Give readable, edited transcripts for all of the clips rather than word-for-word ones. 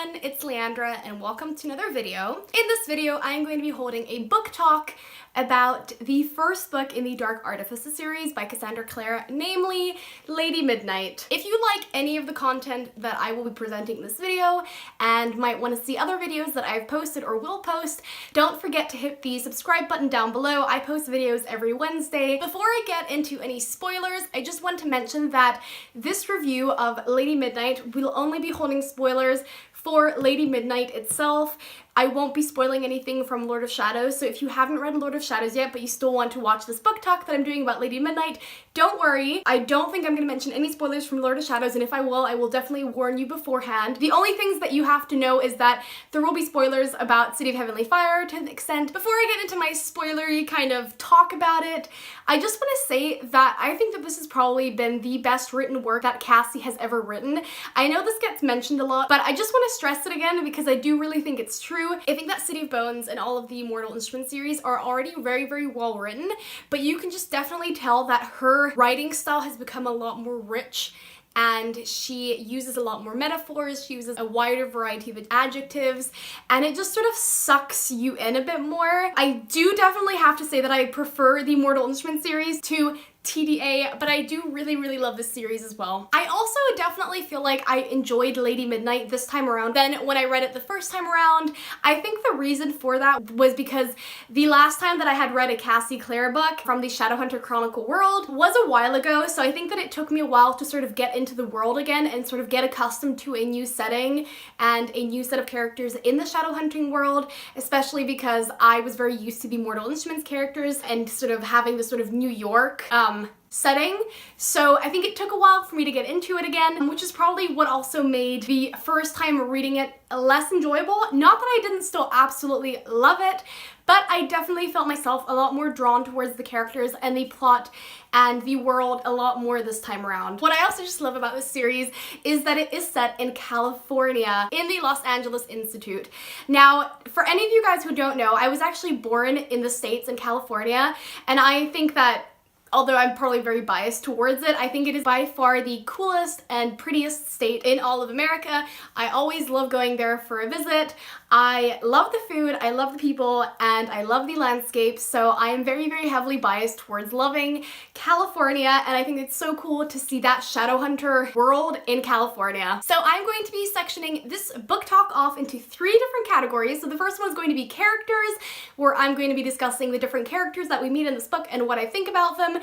everyone, it's Leandra and welcome to another video. In this video, I am going to be holding a book talk about the first book in the Dark Artifices series by Cassandra Clare, namely Lady Midnight. If you like any of the content that I will be presenting in this video and might want to see other videos that I've posted or will post, don't forget to hit the subscribe button down below. I post videos every Wednesday. Before I get into any spoilers, I just want to mention that this review of Lady Midnight will only be holding spoilers for Lady Midnight itself. I won't be spoiling anything from Lord of Shadows, so if you haven't read Lord of Shadows yet, but you still want to watch this book talk that I'm doing about Lady Midnight, don't worry. I don't think I'm going to mention any spoilers from Lord of Shadows, and if I will definitely warn you beforehand. The only things that you have to know is that there will be spoilers about City of Heavenly Fire to an extent. Before I get into my spoilery kind of talk about it, I just want to say that I think that this has probably been the best written work that Cassie has ever written. I know this gets mentioned a lot, but I just want to stress it again because I do really think it's true. I think that City of Bones and all of the Mortal Instruments series are already very, very well written, but you can just definitely tell that her writing style has become a lot more rich and she uses a lot more metaphors, she uses a wider variety of adjectives, and it just sort of sucks you in a bit more. I do definitely have to say that I prefer the Mortal Instruments series to TDA, but I do really, really love this series as well. I also definitely feel like I enjoyed Lady Midnight this time around than when I read it the first time around. I think the reason for that was because the last time that I had read a Cassie Clare book from the Shadowhunter Chronicle world was a while ago, so I think that it took me a while to sort of get into the world again and sort of get accustomed to a new setting and a new set of characters in the Shadowhunting world, especially because I was very used to the Mortal Instruments characters and sort of having this sort of New York setting. So I think it took a while for me to get into it again, which is probably what also made the first time reading it less enjoyable. Not that I didn't still absolutely love it, but I definitely felt myself a lot more drawn towards the characters and the plot and the world a lot more this time around. What I also just love about this series is that it is set in California in the Los Angeles Institute. Now, for any of you guys who don't know, I was actually born in the States in California, and I think that although I'm probably very biased towards it, I think it is by far the coolest and prettiest state in all of America. I always love going there for a visit. I love the food, I love the people, and I love the landscape, so I am very, very heavily biased towards loving California, and I think it's so cool to see that Shadowhunter world in California. So I'm going to be sectioning this book talk off into 3 different categories. So the first one is going to be characters, where I'm going to be discussing the different characters that we meet in this book and what I think about them.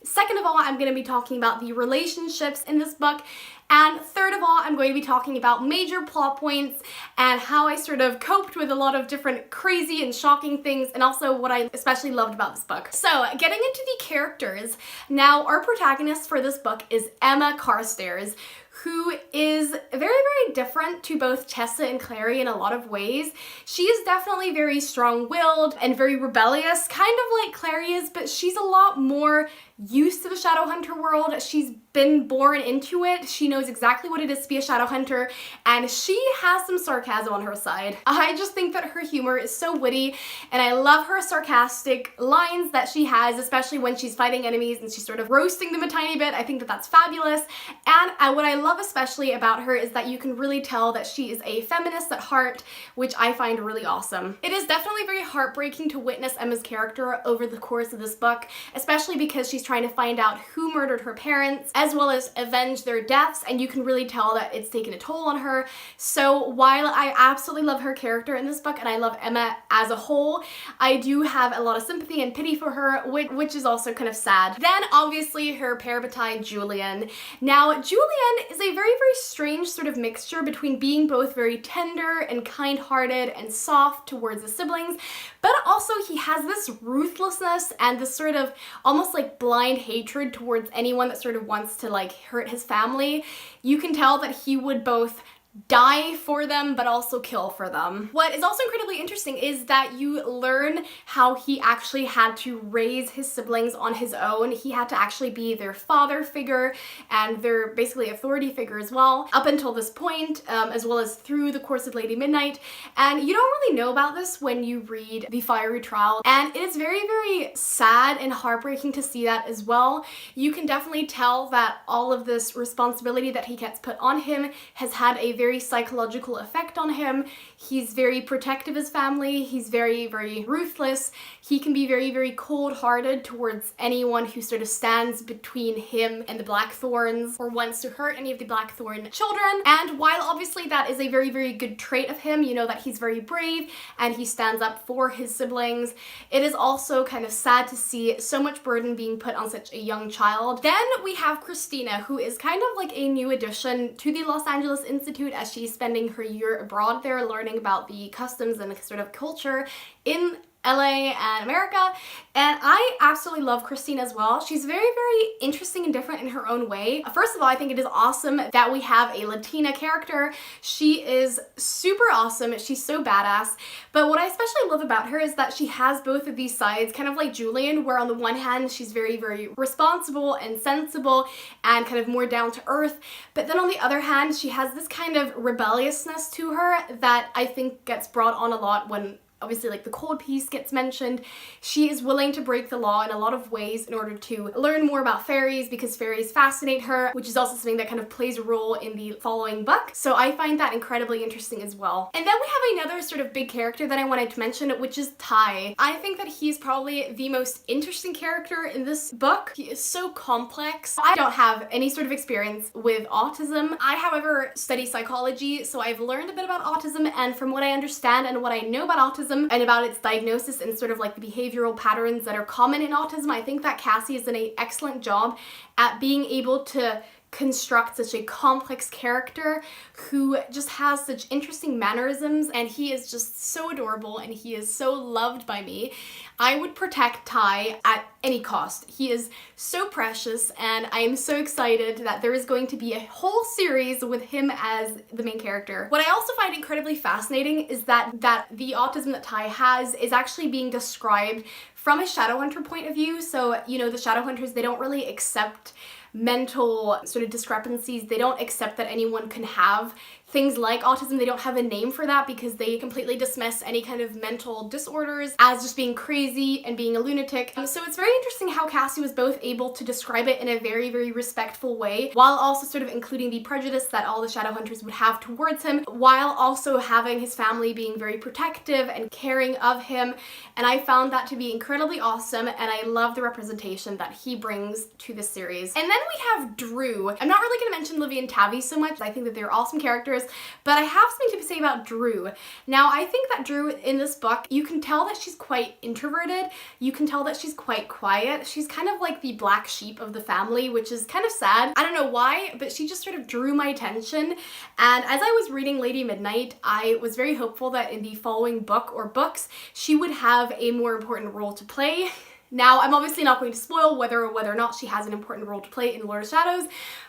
Second of all, I'm going to be talking about the relationships in this book. And third of all, I'm going to be talking about major plot points and how I sort of coped with a lot of different crazy and shocking things, and also what I especially loved about this book. So, getting into the characters, now our protagonist for this book is Emma Carstairs, who is very, very different to both Tessa and Clary in a lot of ways. She is definitely very strong-willed and very rebellious, kind of like Clary is, but she's a lot more used to the Shadowhunter world. She's been born into it. She knows exactly what it is to be a Shadowhunter, and she has some sarcasm on her side. I just think that her humor is so witty, and I love her sarcastic lines that she has, especially when she's fighting enemies and she's sort of roasting them a tiny bit. I think that that's fabulous, and what I love especially about her is that you can really tell that she is a feminist at heart, which I find really awesome. It is definitely very heartbreaking to witness Emma's character over the course of this book, especially because she's trying to find out who murdered her parents, as well as avenge their deaths, and you can really tell that it's taken a toll on her. So while I absolutely love her character in this book, and I love Emma as a whole, I do have a lot of sympathy and pity for her, which is also kind of sad. Then obviously her parabatai, Julian. Now, Julian is a very, very strange sort of mixture between being both very tender and kind-hearted and soft towards his siblings, but also he has this ruthlessness and this sort of almost like blind hatred towards anyone that sort of wants to like hurt his family. You can tell that he would both die for them but also kill for them. What is also incredibly interesting is that you learn how he actually had to raise his siblings on his own. He had to actually be their father figure and their basically authority figure as well, up until this point, as well as through the course of Lady Midnight. And you don't really know about this when you read The Fiery Trial, and it is very, very sad and heartbreaking to see that as well. You can definitely tell that all of this responsibility that he gets put on him has had a very very psychological effect on him. He's very protective of his family. He's very, very ruthless. He can be very, very cold-hearted towards anyone who sort of stands between him and the Blackthorns or wants to hurt any of the Blackthorn children. And while obviously that is a very, very good trait of him, you know, that he's very brave and he stands up for his siblings, it is also kind of sad to see so much burden being put on such a young child. Then we have Christina, who is kind of like a new addition to the Los Angeles Institute as she's spending her year abroad there, learning about the customs and the sort of culture in LA and America, and I absolutely love Christine as well. She's very, very interesting and different in her own way. First of all, I think it is awesome that we have a Latina character. She is super awesome. She's so badass. But what I especially love about her is that she has both of these sides, kind of like Julian, where on the one hand, she's very, very responsible and sensible and kind of more down to earth. But then on the other hand, she has this kind of rebelliousness to her that I think gets brought on a lot when obviously like the cold piece gets mentioned. She is willing to break the law in a lot of ways in order to learn more about fairies because fairies fascinate her, which is also something that kind of plays a role in the following book. So I find that incredibly interesting as well. And then we have another sort of big character that I wanted to mention, which is Ty. I think that he's probably the most interesting character in this book. He is so complex. I don't have any sort of experience with autism. I, however, study psychology, so I've learned a bit about autism, and from what I understand and what I know about autism, and about its diagnosis and sort of like the behavioral patterns that are common in autism, I think that Cassie has done an excellent job at being able to construct such a complex character who just has such interesting mannerisms, and he is just so adorable and he is so loved by me. I would protect Ty at any cost. He is so precious, and I am so excited that there is going to be a whole series with him as the main character. What I also find incredibly fascinating is that the autism that Ty has is actually being described from a Shadowhunter point of view. So, you know, the Shadowhunters, they don't really accept mental sort of discrepancies. They don't accept that anyone can have things like autism. They don't have a name for that because they completely dismiss any kind of mental disorders as just being crazy and being a lunatic. So it's very interesting how Cassie was both able to describe it in a very, very respectful way, while also sort of including the prejudice that all the Shadowhunters would have towards him, while also having his family being very protective and caring of him. And I found that to be incredibly awesome, and I love the representation that he brings to this series. And then we have Drew. I'm not really going to mention Livy and Tavi so much. I think that they're awesome characters, but I have something to say about Drew. Now, I think that Drew in this book, you can tell that she's quite introverted. You can tell that she's quite quiet. She's kind of like the black sheep of the family, which is kind of sad. I don't know why, but she just sort of drew my attention. And as I was reading Lady Midnight, I was very hopeful that in the following book or books, she would have a more important role to play. Now, I'm obviously not going to spoil whether or not she has an important role to play in Lord of Shadows,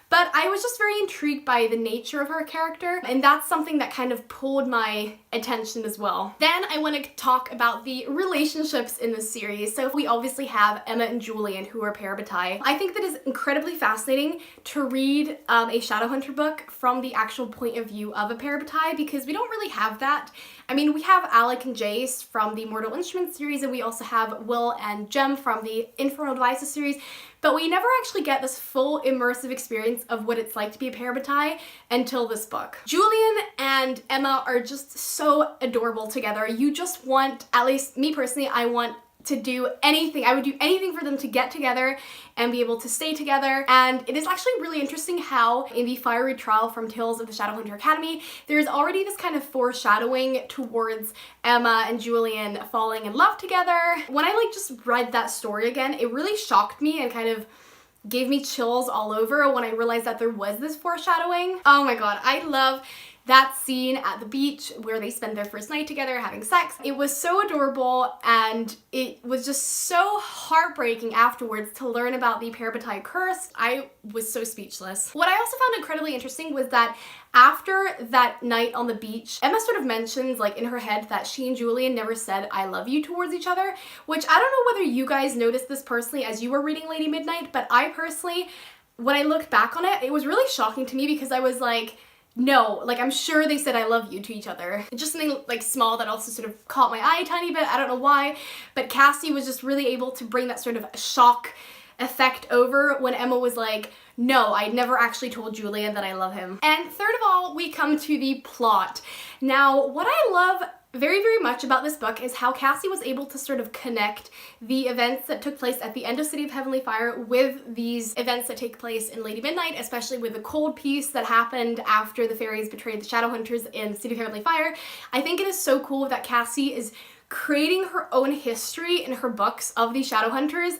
but I was just very intrigued by the nature of her character, and that's something that kind of pulled my attention as well. Then I want to talk about the relationships in this series. So we obviously have Emma and Julian, who are parabatai. I think that is incredibly fascinating to read a Shadowhunter book from the actual point of view of a parabatai, because we don't really have that. I mean, we have Alec and Jace from the Mortal Instruments series, and we also have Will and Jem from the Infernal Devices series, but we never actually get this full immersive experience of what it's like to be a parabatai until this book. Julian and Emma are just so adorable together. You just want, at least me personally, I want to do anything. I would do anything for them to get together and be able to stay together. And it is actually really interesting how in the Fiery Trial from Tales of the Shadowhunter Academy, there's already this kind of foreshadowing towards Emma and Julian falling in love together. When I just read that story again, it really shocked me and kind of gave me chills all over when I realized that there was this foreshadowing. Oh my god, I love that scene at the beach where they spend their first night together having sex. It was so adorable, and it was just so heartbreaking afterwards to learn about the parabatai curse. I was so speechless. What I also found incredibly interesting was that after that night on the beach, Emma sort of mentions in her head that she and Julian never said I love you towards each other, which I don't know whether you guys noticed this personally as you were reading Lady Midnight, but I personally, when I looked back on it, it was really shocking to me because I was like, no, I'm sure they said I love you to each other. Just something small that also sort of caught my eye a tiny bit. I don't know why, but Cassie was just really able to bring that sort of shock effect over when Emma was like, no, I never actually told Julian that I love him. And third of all, we come to the plot. Now, what I love very, very much about this book is how Cassie was able to sort of connect the events that took place at the end of City of Heavenly Fire with these events that take place in Lady Midnight, especially with the cold peace that happened after the fairies betrayed the Shadowhunters in City of Heavenly Fire. I think it is so cool that Cassie is creating her own history in her books of the Shadowhunters,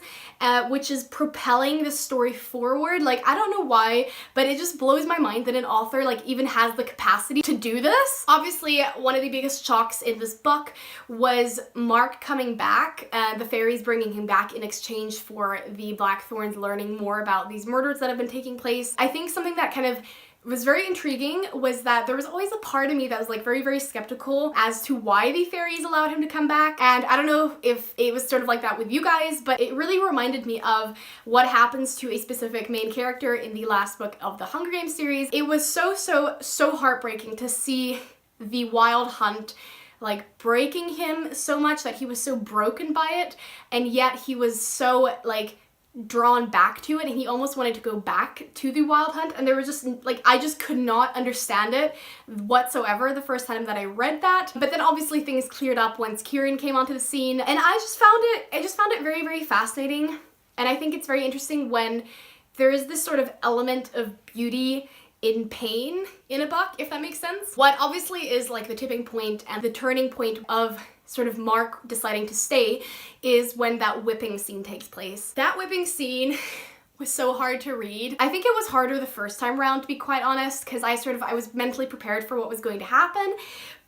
which is propelling the story forward. Like, I don't know why, but it just blows my mind that an author like even has the capacity to do this. Obviously, one of the biggest shocks in this book was Mark coming back, the fairies bringing him back in exchange for the Blackthorns learning more about these murders that have been taking place. I think something that kind of was very intriguing was that there was always a part of me that was like very, very skeptical as to why the fairies allowed him to come back. And I don't know if it was sort of like that with you guys, but it really reminded me of what happens to a specific main character in the last book of the Hunger Games series. It was so heartbreaking to see the Wild Hunt like breaking him so much that he was so broken by it, and yet he was so like drawn back to it, and he almost wanted to go back to the Wild Hunt, and there was just like, I just could not understand it whatsoever the first time that I read that. But then obviously things cleared up once Kieran came onto the scene, and I just found it very, very fascinating. And I think it's very interesting when there is this sort of element of beauty in pain in a book, if that makes sense. What obviously is like the tipping point and the turning point of sort of Mark deciding to stay is when that whipping scene takes place. That whipping scene was so hard to read. I think it was harder the first time around, to be quite honest, because I was mentally prepared for what was going to happen,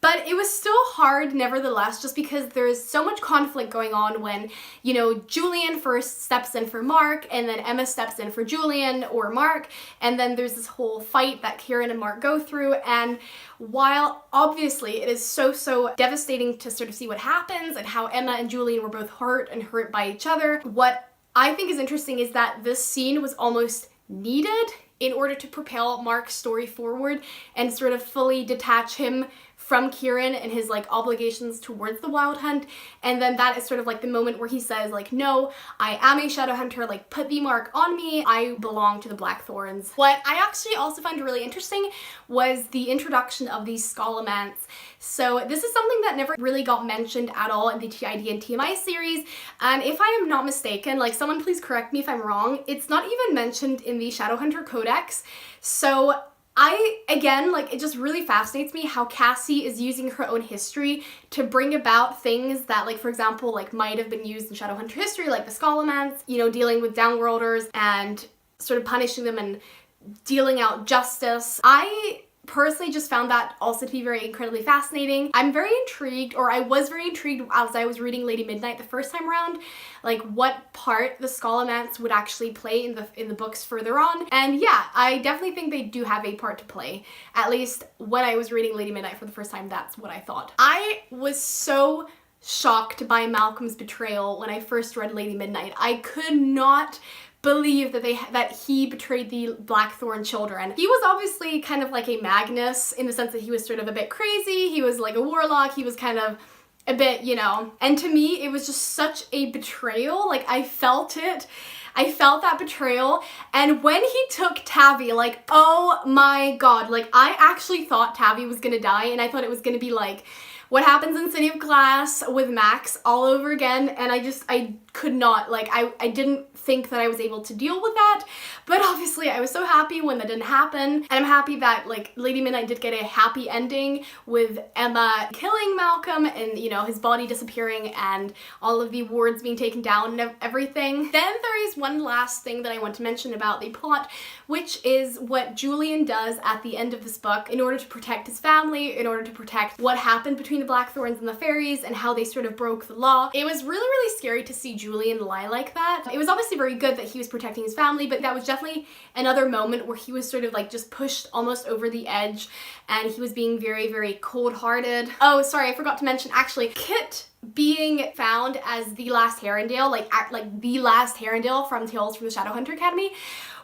but it was still hard nevertheless, just because there is so much conflict going on when, you know, Julian first steps in for Mark, and then Emma steps in for Julian or Mark, and then there's this whole fight that Kieran and Mark go through. And while obviously it is so devastating to sort of see what happens and how Emma and Julian were both hurt by each other, what I think is interesting is that this scene was almost needed in order to propel Mark's story forward and sort of fully detach him from Kieran and his like obligations towards the Wild Hunt. And then that is sort of like the moment where he says like, no, I am a Shadowhunter, like put the mark on me, I belong to the Blackthorns. What I actually also find really interesting was the introduction of these Scholomance. So this is something that never really got mentioned at all in the TID and TMI series, and if I am not mistaken, like someone please correct me if I'm wrong, it's not even mentioned in the Shadowhunter Codex. So again, like, it just really fascinates me how Cassie is using her own history to bring about things that, like, for example, like, might have been used in Shadowhunter history, like the Scholomance, you know, dealing with downworlders and sort of punishing them and dealing out justice. I personally just found that also to be very incredibly fascinating. I'm very intrigued, or I was very intrigued as I was reading Lady Midnight the first time around, like what part the Scholomance would actually play in the books further on. And yeah, I definitely think they do have a part to play. At least when I was reading Lady Midnight for the first time, that's what I thought. I was so shocked by Malcolm's betrayal when I first read Lady Midnight. I could not believe that he betrayed the Blackthorn children. He was obviously kind of like a Magnus in the sense that he was sort of a bit crazy, he was like a warlock, he was kind of a bit, you know, and to me it was just such a betrayal. Like, I felt it. I felt that betrayal, and when he took Tavi, like, oh my god, like, I actually thought Tavi was gonna die, and I thought it was gonna be like what happens in City of Glass with Max all over again, and I could not, like, I didn't think that I was able to deal with that, but obviously I was so happy when that didn't happen, and I'm happy that, like, Lady Midnight did get a happy ending with Emma killing Malcolm and, you know, his body disappearing and all of the wards being taken down and everything. Then there is one last thing that I want to mention about the plot, which is what Julian does at the end of this book in order to protect his family, in order to protect what happened between the Blackthorns and the fairies and how they sort of broke the law. It was really, really scary to see Julian lie like that. It was obviously very good that he was protecting his family, but that was definitely another moment where he was sort of like just pushed almost over the edge, and he was being very, very cold-hearted. Oh, sorry, I forgot to mention, actually, Kit being found as the last Herondale, like the last Herondale from Tales from the Shadowhunter Academy,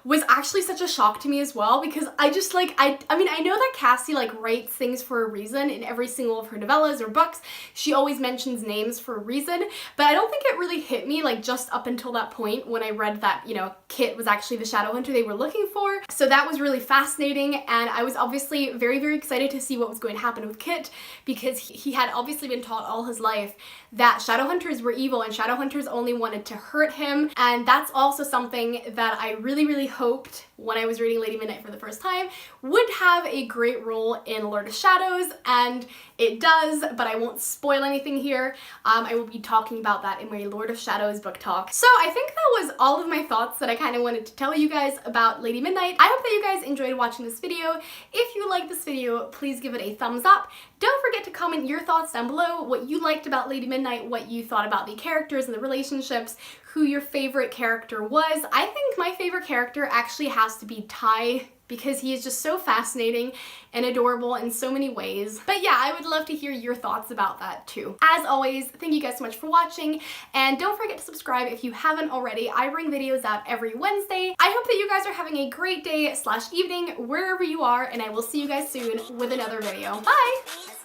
was actually such a shock to me as well, because I just like, I mean, I know that Cassie like writes things for a reason in every single of her novellas or books. She always mentions names for a reason, but I don't think it really hit me like just up until that point when I read that, you know, Kit was actually the Shadowhunter they were looking for. So that was really fascinating, and I was obviously very, very excited to see what was going to happen with Kit, because he had obviously been taught all his life that Shadowhunters were evil and Shadowhunters only wanted to hurt him. And that's also something that I really, really hoped when I was reading Lady Midnight for the first time would have a great role in Lord of Shadows, and it does, but I won't spoil anything here. I will be talking about that in my Lord of Shadows book talk. So I think that was all of my thoughts that I kind of wanted to tell you guys about Lady Midnight. I hope that you guys enjoyed watching this video. If you liked this video, please give it a thumbs up. Don't forget to comment your thoughts down below, what you liked about Lady Midnight, what you thought about the characters and the relationships, who your favorite character was. I think my favorite character actually has to be Ty, because he is just so fascinating and adorable in so many ways. But yeah, I would love to hear your thoughts about that too. As always, thank you guys so much for watching, and don't forget to subscribe if you haven't already. I bring videos out every Wednesday. I hope that you guys are having a great day / evening wherever you are, and I will see you guys soon with another video. Bye!